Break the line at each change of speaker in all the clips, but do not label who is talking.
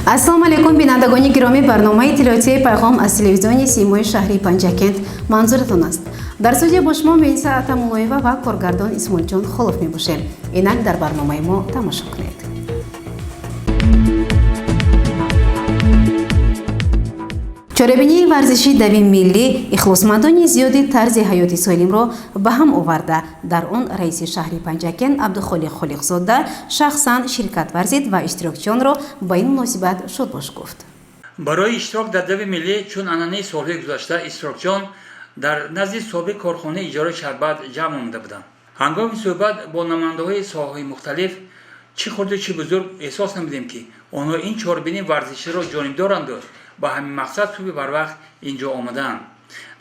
ассалому алайкум бинандагони гироми барномаи иттилоотии пайғом аз телевизиони симои шаҳри панҷакент манзуратон аст. дар студия бо шумо меиса атамуллоева ва коргардон исмоилҷон холов мебошем. инак дар барномаи мо тамошо кунед. чорабинии варзиши дави миллӣ ихлосмандони зиёди тарзи ҳаёти солимро ба ҳам оварда, дар он раиси шаҳри панҷакент абдухолиқ холиқзода шахсан ширкат варзид ва иштирокчиёнро ба ин муносибат шодбош гуфт.
барои иштирок дар дави миллӣ чун анъанаи солҳои гузашта иштирокчиён дар назди собиқ корхонаи иҷораи шарбат ҷамъ омада буданд. ҳангоми суҳбат бо намояндаҳои соҳаҳои мухталиф чӣ хурду чӣ бузург эҳсос намудем, ки онҳо ин чорабинии варзиширо ҷонибдоранду ба ҳамин мақсад суби барвақт инҷо омадаанд.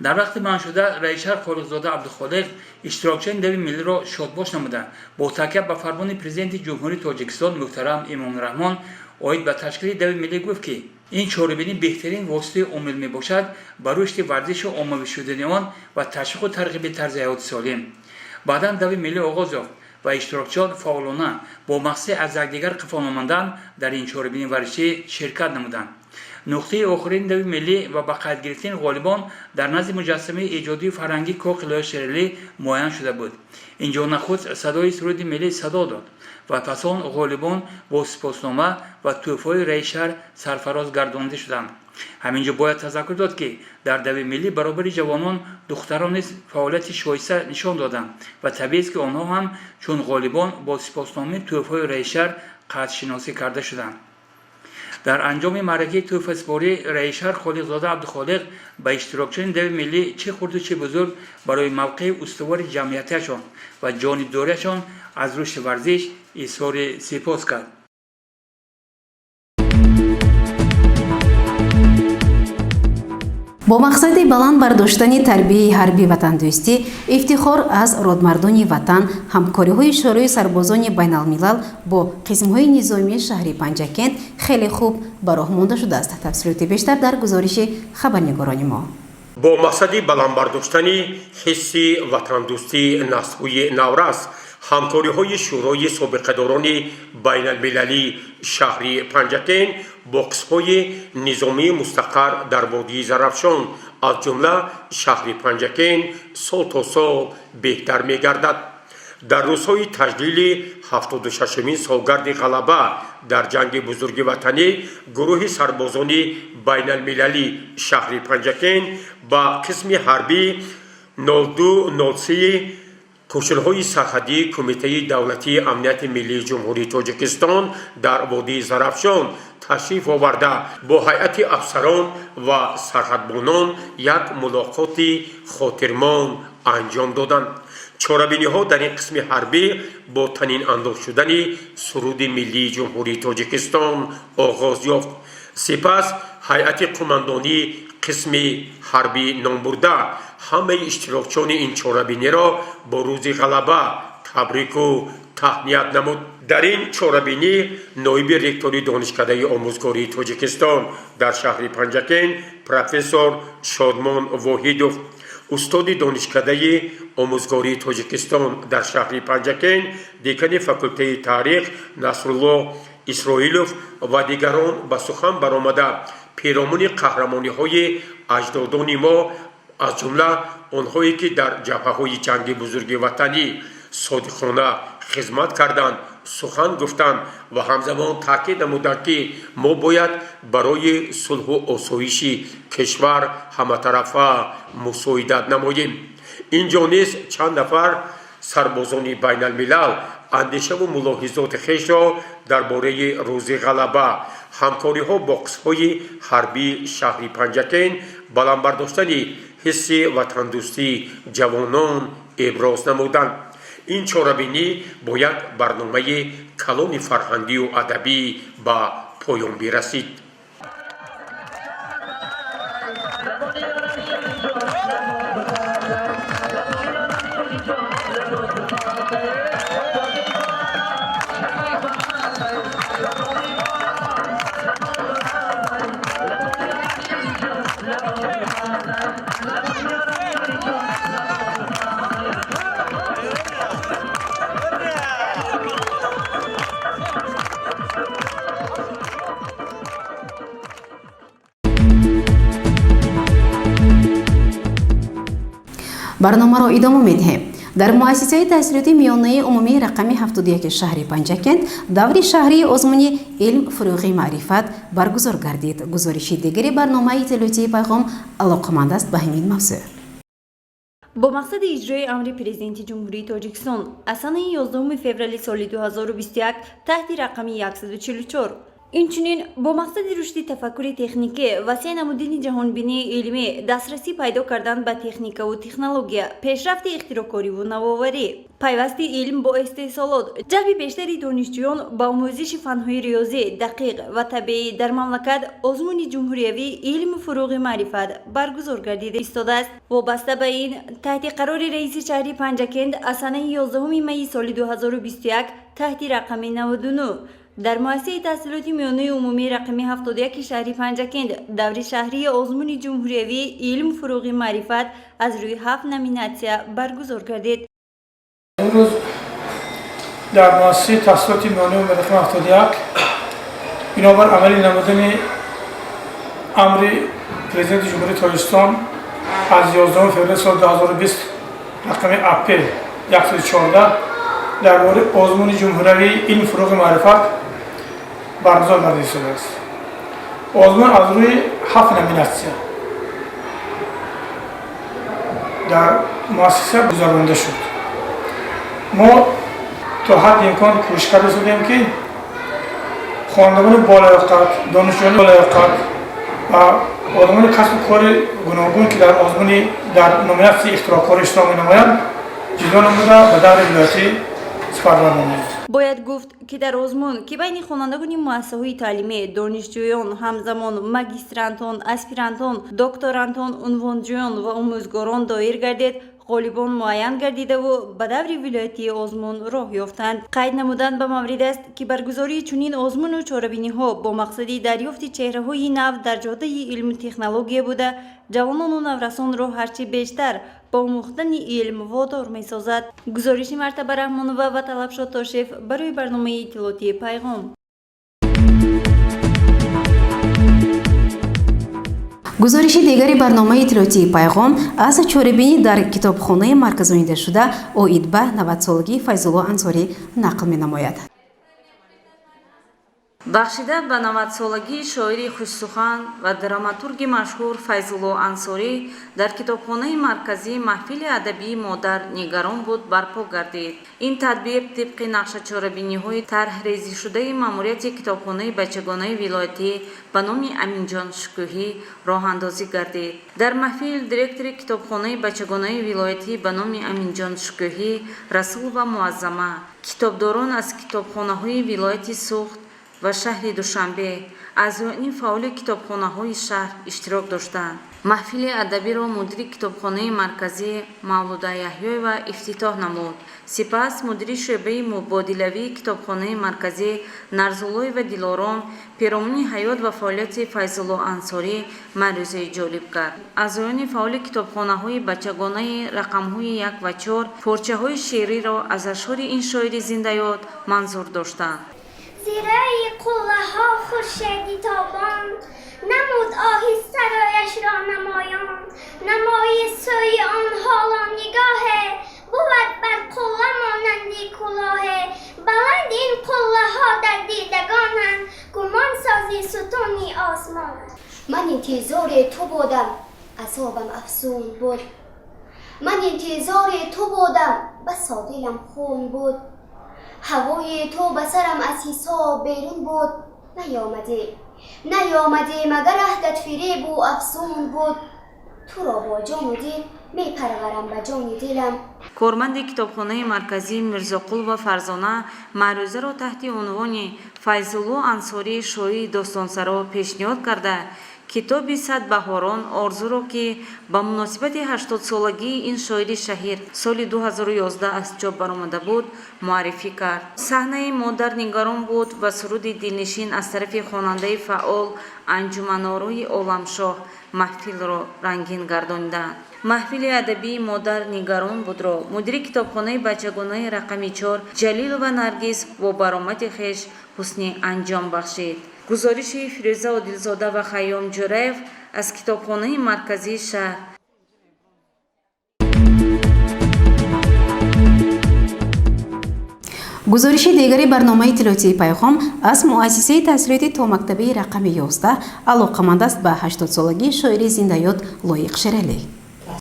дар вақти манъшуда раисшаҳр холиқзода абдухолиқ иштирокчиёни дави миллиро шодбош намуда бо такя ба фармони президенти ҷумҳурии тоҷикистон муҳтарам эмомурраҳмон оид ба ташкили дави миллӣ гуфт, ки ин чорабинӣ беҳтарин воситаи омил мебошад ба рушди варзишу оммавӣ шудани он ва ташвиқу тарғиби тарзи ҳаёти солим. баъдан дави миллӣ оғоз ёфт ва иштирокчиён фаъолона бо мақсади аз якдигар қифон омадан дар ин чорабинии варзишӣ ширкат намуданд. нуқтаи охирини дави миллӣ ва ба қайд гирифтани ғолибон дар назди муҷассимаи эҷодию фарҳангии коқи лоҳи шералӣ муайян шуда буд. инҷо нахуд садои суруди миллӣ садо дод ва пас он ғолибон бо сипоснома ва тӯҳфаҳои раисшаҳр сарфароз гардонида шуданд. ҳаминҷо бояд тазаккур дод, ки дар дави миллӣ баробари ҷавонон духтарон низ фаъолияти шоиста нишон доданд ва табиист, ки онҳо ҳам чун ғолибон бо сипосномаи тӯҳфаҳои раисшаҳр қадршиносӣ карда шуданд. дар анҷоми маъракаи тӯҳфасипорӣ раисшаҳр холиқзода абдухолиқ ба иштирокчиёни дави миллӣ чӣ хурду чӣ бузург барои мавқеи устувори ҷамъиятиашон ва ҷонибдориашон аз рушди варзиш изҳори сипос кард.
бо мақсади баланд бардоштани тарбияи ҳарбӣ ватандӯстӣ, ифтихор аз родмардони ватан, ҳамкориҳои шӯрои сарбозони байналмилал бо қисмҳои низомии шаҳри панҷакент хеле хуб ба роҳ монда шудааст. тафсилоти бештар дар гузориши хабарнигорони мо.
бо мақсади баландбардоштани ҳисси ватандӯстии наслҳои наврас, ҳамкориҳои шӯрои собиқадорони байналмилалии шаҳри панҷакент бо қисмҳои низомии мустақар дар водии зарафшон аз ҷумла шаҳри панҷакент сол то сол беҳтар мегардад. дар рӯзҳои таҷлили 76-мин солгарди ғалаба дар ҷанги бузурги ватанӣ, гурӯҳи сарбозони байналмилалии шаҳри панҷакент ба қисми ҳарбӣ 0203 қушунҳои сарҳадии кумитаи давлатии амнияти миллии ҷумҳурии тоҷикистон дар водии зарафшон ташриф оварда бо ҳайати афсарон ва сарҳадбонон як мулоқоти хотирмон анҷом доданд. чорабиниҳо дар ин қисми ҳарбӣ бо танин андоз шудани суруди миллии ҷумҳурии тоҷикистон оғоз ёфт. сипас ҳайати қумандонии қисми ҳарбӣ номбурда ҳамаи иштирокчиёни ин чорабиниро бо рӯзи ғалаба табрику таҳният намуд. дар ин чорабинӣ ноиби ректори донишкадаи омӯзгории тоҷикистон дар шаҳри панҷакент профессор шодмон воҳидов, устоди донишкадаи омӯзгории тоҷикистон дар шаҳри панҷакент декани факултаи таърих Насрулло Исроилов ва дигарон ба сухан баромада пиромони қаҳрамониҳои аҷдодони мо аз ҷумла онҳое ки дар ҷабҳаҳои ҷанги бузурги ватанӣ содиқона хизмат карданд сухан гуфтанд ва ҳамзамон таъкид намуданд, ки мо бояд барои сулҳу осоиши кишвар ҳаматарафа мусоидат намоем. инҷо низ чанд нафар сарбозони байналмилал андешаву мулоҳизоти хешро дар бораи рӯзи ғалаба, ҳамкориҳо бо қисмҳои ҳарбии шаҳри панҷакент, баландбардоштани ҳисси ватандӯстии ҷавонон иброз намуданд. ин чорабинӣ бо як барномаи калони фарҳангию адабӣ ба поён бирасид.
барномаро идома медиҳем. дар муассисаи таҳсилоти миёнаи умумии рақами 71 шаҳри Панҷакент даври шаҳрии озмуни илм фурӯғи маърифат баргузор гардид. гузориши дигari барномаи иттилоотии пайғом алоқаманд аст ба ҳамин мавзӯъ.
با مقصد اجرای امر پرزیدنت جمهوری تاجیکستان از سال 11 فوریه سال 2021 تحت رقم 144 اینچنین با مقصد رشد تفکر تکنیکی وسیع نمودن جهانبینی علمی دسترسی پیدا کردن به تکنیک و تکنولوژی پیشرفت اختراعکاری و نوآوری پیوست علم با استحصالات جلب بیشتری دانشجویان با آموزش فنهای ریاضی دقیق و طبیعی در مملکت آزمون جمهوری علم فروغ معرفت برگزار گردیده ایستاده است. وابسته به این تحت قرار رئیس شهر پنجکند از سال 11 می سال 2021 تحت رقم 99 در مؤسسه تحصیلاتی میانه عمومی رقمی 71 شهری پنجکند دوره شهری آزمون جمهوری علم فروغ معرفت از روی 7 نامیناسیون برگزار گردید.
امروز در مؤسسه تحصیلاتی میانه عمومی رقمی 71 بنابر عملی نمودن امر پرزیدنت جمهوری تاجیکستان از 11 فوریه سال 2020 رقم اپریل 114 درباره آزمون جمهوری علم فروغ معرفت برگزار گردیده شده است. آزمون از روی 7 نامیناسیون در مؤسسه گذرانده شد. ما تا حد امکان کوشش کرده شدیم که خواندگان بالایقت، دانشجویان بالایقت و آدمان کسب کار گوناگون که در آزمون در نامیناسی اختراعکار اشتراک می‌نمایند جدا نموده به دور ولایتی سپردار نمایند.
باید گفت که در آزمون که بین خوانندگان مؤسسه‌های تعلیمی، دانشجویان، همزمان ماگیسترانتان، اسپیرانتان، دکترانتان، عنوانجویان و آموزگاران دایر گردید، غالبان معین گردیده و به دور ولایتی آزمون راه یافتند. قید نمودن به مورد است که برگزاری چنین آزمون و چاره‌بینی‌ها با مقصد دریافت چهره‌های نو در جاده علم و تکنولوژی بوده، جوانان و نورسان را هرچی بیشتر با آموختن علم وادار می‌سازد. گزارش مرتبه رحمانووا و طلبشاد تاشف برای برنامه اطلاعاتی پیغام.
гузориши дигари барномаи иттилоотии пайғом аз чорабинӣ дар китобхонаи марказонида шуда оид ба 90-солагии Файзулло Ансорӣ нақл менамояд.
бахшида ба 90-солагии шоири хушсухан ва драматурги машҳур Файзулло Ансорӣ дар китобхонаи марказӣ маҳфили адабии модар нигарон буд барпо гардид. ин тадбир тибқи нақшачорабиниҳои тарҳрезишудаи маъмурияти китобхонаи бачагонаи вилоятӣ ба номи Аминҷон Шукӯҳӣ роҳандозӣ гардид. дар маҳфил директори китобхонаи бачагонаи вилоятӣ ба номи Аминҷон Шукӯҳӣ, Расул ва Муаззама, китобдорон аз китобхонаҳои вилояти Суғд ва шаҳри Душанбе, аъзоёни фаъоли китобхонаҳои шаҳр иштирок доштанд. маҳфили адабиро мудири китобхонаи марказӣ Мавлуда Яҳьёева ифтитоҳ намуд. сипас мудири шӯъбаи мубодилавии китобхонаи марказӣ Нарзуллоева Дилором пиромони ҳаёт ва фаъолияти Файзулло Ансорӣ маърузаи ҷолиб кард. аъзоёни фаъоли китобхонаҳои бачагонаи рақамҳои 1 ва 4 порчаҳои шеъриро аз ашъори ин шоири зиндаёд манзур доштанд.
زیرای قله ها خورشیدی تابان نمود آهسته رایش را نمایان نمای سوی آن حالا نگاهه بود بر قله مانندی کلاه بلند این قله ها در دیدگانند گمان سازی ستونی آسمان.
من انتظار تو بودم عذابم افزون بود من انتظار تو بودم بس دلم خون بود هوای تو به سرم از حساب بیرون بود نیامده مگر عهدت فریب و افسون بود تو را با جان و دل می پرورم به جان دلم.
کارمند کتابخانه مرکزی میرزاقول و فرزانه معروضه را تحت عنوان فیض‌الله انصاری شاعر داستانسرا پیشنهاد کرده کتابی صد بهاران آرزو را که با مناسبت 80 سالگی این شاعر شهیر سال 2011 از چاپ برآمده بود معرفی کرد. صحنه مادر نگاران بود و سرود دلنشین از طرف خواننده فعال انجمن‌آرای عالمشاه محفل را رنگین گرداندند. محفل ادبی مادر نگاران بود را مدیر کتابخانه بچگانه رقم 4 جلیل و نرگس با برآمد خویش حسن انجام بخشید. گزارش فیروزه عادلزاده و خیام جوریف از کتابخانه مرکزی شهر.
гузориши дигари барномаи иттилоотии пайғом аз муассисаи таҳсилоти томактабии рақами 11 алоқаманд аст ба 80-солагии шоири зиндаёд Лоиқ Шералӣ.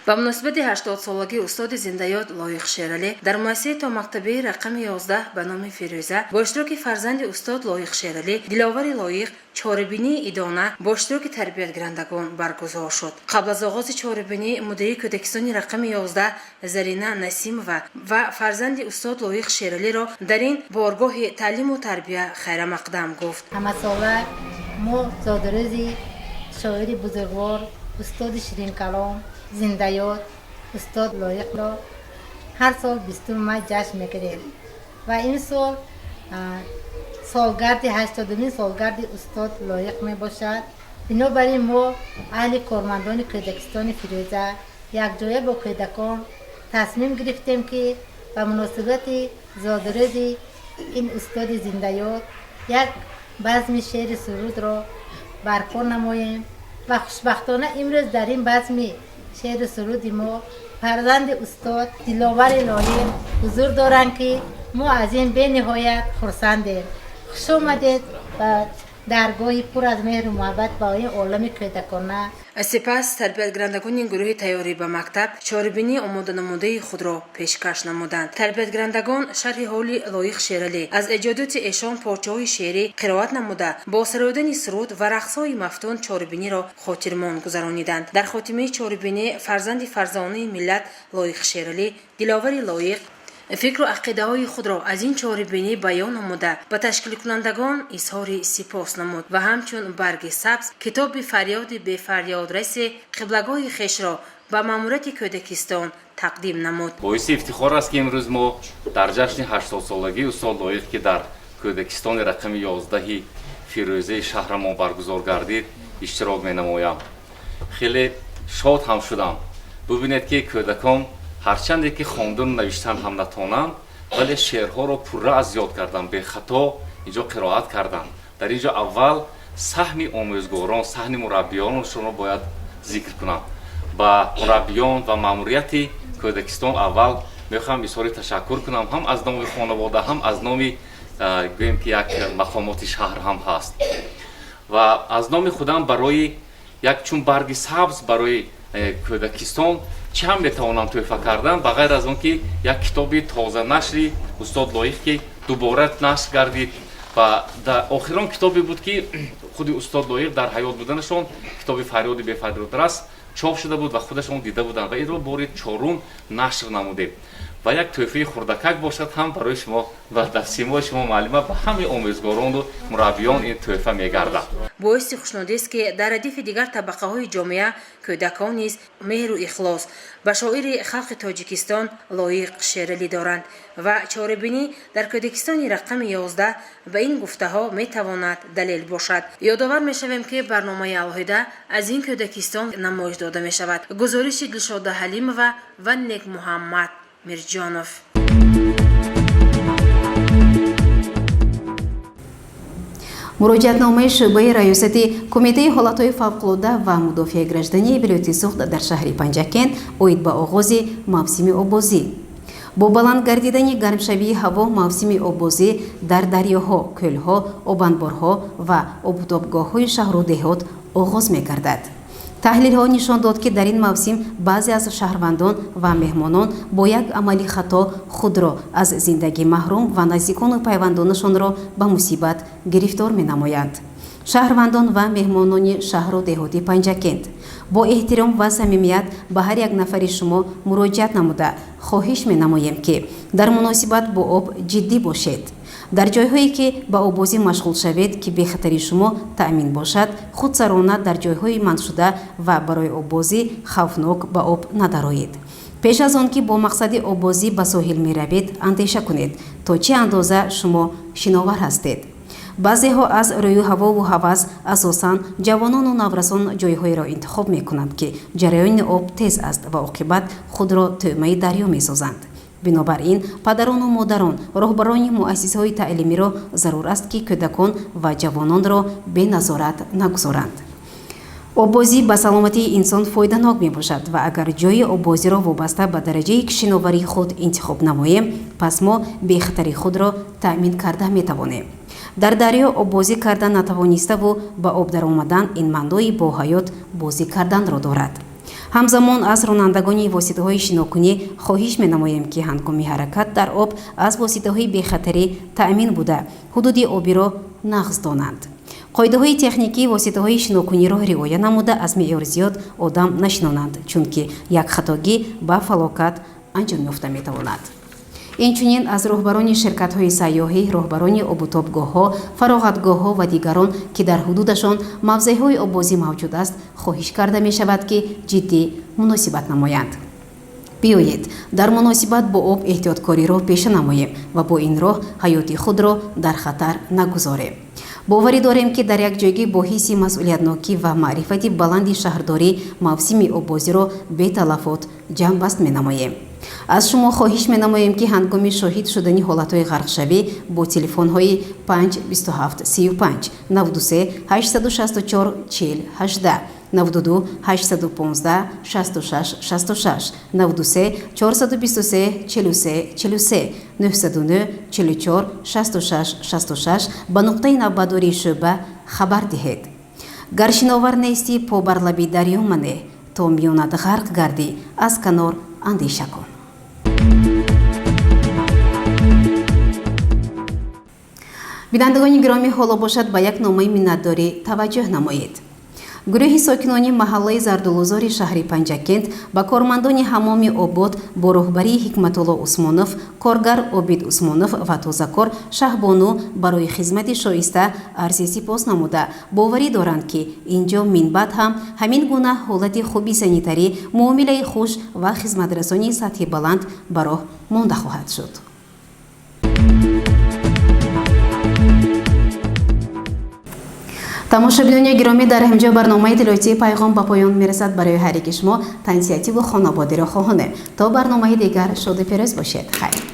ба муносибати 80-солагии устоди зиндаёд Лоиқ Шералӣ дар муассисаи томактабии рақами 11 ба номи Фирӯза бо иштироки фарзанди устод Лоиқ Шералӣ диловари Лоиқ чорабинии идона бо иштироки тарбиятгарандагон баргузор шуд. қабл аз оғози чорабинӣ мудири кӯдакистони рақами 11 Зарина Насимова ва фарзанди устод Лоиқ Шералиро дар ин боргоҳи таълиму тарбия хайрамақдам гуфт.
ҳамасола мо зодирӯзи шоири бузургвор устоди ширинкалом зиндаёд устод Лоиқро ҳар сол 20 май ҷашн мекунем ва ин сол солгарди 80-умин солгарди устод Лоиқ мебошад. бинобар ин мо аҳли кормандони кӯдакистони Фирӯза якҷоя бо кӯдакон тасмим гирифтем ки ба муносибати зодирӯзи ин устоди зиндаёд як базми шеъри сурудро барпо намоем ва хушбахтона имрӯз дар ин базми шеъру суруди мо фарзанди устод диловари Лоиқ ҳузур доранд ки мо аз ин бениҳоят хурсандем. хуш омадед ба даргоҳи пур аз меҳру муҳаббат ба ин олами кӯдакона.
сипас тарбиятгарандагони гурӯҳи тайёрӣ ба мактаб чорабинии омоданамудаи худро пешкаш намуданд. тарбиятгарандагон шарҳи ҳоли Лоиқ Шералӣ аз эҷодиёти эшон порчаҳои шеърӣ қироат намуда бо сароидани суруд ва рақсҳои мафтун чорабиниро хотирмон гузарониданд. дар хотимаи чорабинӣ фарзанди фарзонаи миллат Лоиқ Шералӣ диловари Лоиқ фикру ақидаҳои худро аз ин чорабинӣ баён намуда ба ташкилкунандагон изҳори сипос намуд ва ҳамчун барги сабз китоби фарёди бефарёдраси қиблагоҳи хешро ба маъмурияти кӯдакистон тақдим намуд.
боиси ифтихор аст ки имрӯз мо дар ҷашни 80-солагии устод Лоиқ ки дар кӯдакистони рақами 11 Фирӯзаи шаҳрамон баргузор гардид иштирок менамоям. хеле шод ҳам шудам. бубинед ки кӯдакон ҳарчанде ки хондан навиштан ҳам натонанд вале шеърҳоро пурра аз ёд карданд, бехато инҷо қироат карданд. дар инҷо аввал саҳми омӯзгорон, саҳни мураббиёнашонро бояд зикр кунам. ба мураббиён ва маъмурияти кӯдакистон аввал мехоҳам изҳори ташаккур кунам, ҳам аз номи хонавода, ҳам аз номи гӯем ки як мақомоти шаҳр ҳам ҳаст. ва аз номи худам барои як чун барги сабз барои кӯдакистон чам метавонам тӯҳфа кардан ба ғайр аз он ки як китоби тоза нашри устод Лоиқ ки дубора нашр гардид ва дар охирон китобе буд ки худи устод Лоиқ дар ҳаёт буданашон китоби фарёди бефарёдрас чоп шуда буд ва худашон дида буданд ва инро бори чорум нашр намудем ва як тӯҳфаи хурдакак бошад ҳам барои шумо ва дар симои шумо маълума ба ҳамаи омӯзгорону мураббиён ин тӯҳфа мегардад.
боиси хушнудист ки дар радифи дигар табақаҳои ҷомеа кӯдакон низ меҳру ихлос ба шоири халқи Тоҷикистон Лоиқ Шералӣ доранд ва чорабинӣ дар кӯдакистони рақами 11 ба ин гуфтаҳо метавонад далел бошад. ёдовар мешавем ки барномаи алоҳида аз ин кӯдакистон намоиш дода мешавад. гузориши Дилшода Ҳалимова ва Нек Муҳаммад Мирҷонов.
муроҷиатномаи шӯъбаи раёсати кумитаи ҳолатҳои фавқулодда ва мудофиаи граждании вилояти Суғд дар шаҳри Панҷакент оид ба оғози мавсими обозӣ. бо баланд гардидани гармшавии ҳаво мавсими обозӣ дар дарёҳо, кӯлҳо, обанборҳо ва обтобгоҳҳои шаҳру деҳот оғоз мегардад. таҳлилҳо нишон дод ки дар ин мавсим баъзе аз шаҳрвандон ва меҳмонон бо як амали хато худро аз зиндагӣ маҳрум ва наздикону пайвандонашонро ба мусибат гирифтор менамоянд. шаҳрвандон ва меҳмонони шаҳру деҳоти Панҷакент бо эҳтиром ва самимият ба ҳар як нафари шумо муроҷиат намуда хоҳиш менамоем ки дар муносибат бо об ҷиддӣ бошед. дар ҷойҳое ки ба обозӣ машғул шавед ки бехатари шумо таъмин бошад, худсарона дар ҷойҳои манъшуда ва барои обозӣ хавфнок ба об надароед. пеш аз он ки бо мақсади обозӣ ба соҳил меравед, андеша кунед то чӣ андоза шумо шиновар ҳастед. баъзеҳо аз рӯю ҳавову ҳавас асосан ҷавонону наврасон ҷойҳоеро интихоб мекунанд ки ҷараёни об тез аст ва оқибат худро тӯъмаи дарё месозанд. бинобар ин падарону модарон, роҳбарони муассисаҳои таълимиро зарур аст ки кӯдакон ва ҷавононро беназорат нагузоранд. обозӣ ба саломатии инсон фоиданок мебошад ва агар ҷои обозиро вобаста ба дараҷаи кишиноварии худ интихоб намоем, пас мо бехатари худро таъмин карда метавонем. дар дарё обозӣ кардан натавониставу ба об даромадан ин маънои бо ҳаёт бозӣ карданро дорад. ҳамзамон аз ронандагони воситаҳои шинокунӣ хоҳиш менамоем ки ҳангоми ҳаракат дар об аз воситаҳои бехатарӣ таъмин буда ҳудуди обиро нағз донанд. қоидаҳои техникии воситаҳои шинокуниро риоя намуда аз меъёри зиёд одам нашинонанд, чунки як хатогӣ ба фалокат анҷом ёфта метавонад. инчунин аз роҳбарони ширкатҳои сайёҳӣ, роҳбарони обутобгоҳҳо, фароғатгоҳҳо ва дигарон, ки дар ҳудудашон мавзеъҳои обозӣ мавҷуд аст, хоҳиш карда мешавад, ки ҷиддӣ муносибат намоянд. биёед дар муносибат бо об эҳтиёткориро пеша намоем ва бо ин роҳ ҳаёти худро дар хатар нагузорем. боварӣ дорем, ки дар якҷоягӣ бо ҳисси масъулиятнокӣ ва маърифати баланди шаҳрдорӣ мавсими обозиро беталафот ҷамъбаст менамоем. аз шумо хоҳиш менамоем, ки ҳангоми шоҳид шудани ҳолатҳои ғарқшавӣ бо телефонҳои 52735 93 864 40 18 92 815 66 66 93 423 43 43 909 44 66 66 ба нуқтаи навбатдории шӯъба хабар диҳед. гар шиновар нестӣ по бар лаби дарё манеҳ, то миёнат ғарқ гардӣ, аз канор андеша кун. бинандагони гиромӣ, ҳоло бошад ба як номаи миннатдорӣ таваҷҷӯҳ намоед. гурӯҳи сокинони маҳаллаи зардулузори шаҳри Панҷакент ба кормандони ҳамоми обод бо роҳбарии Ҳикматулло Усмонов, коргар Обид Усмонов ва тозакор Шаҳбону барои хизмати шоиста арзи сипос намуда боварӣ доранд, ки инҷо минбаъд ҳам ҳамин гуна ҳолати хуби санитарӣ, муомилаи хуш ва хизматрасонии сатҳи баланд ба роҳ монда хоҳад шуд. тамошобинони гиромӣ, дар ҳамҷо барномаи иттилоотии пайғом ба поён мерасад. барои ҳар яки шумо тансиятиву хонободиро хоҳонем. то барномаи дигар шоду пирӯз бошед. хайр.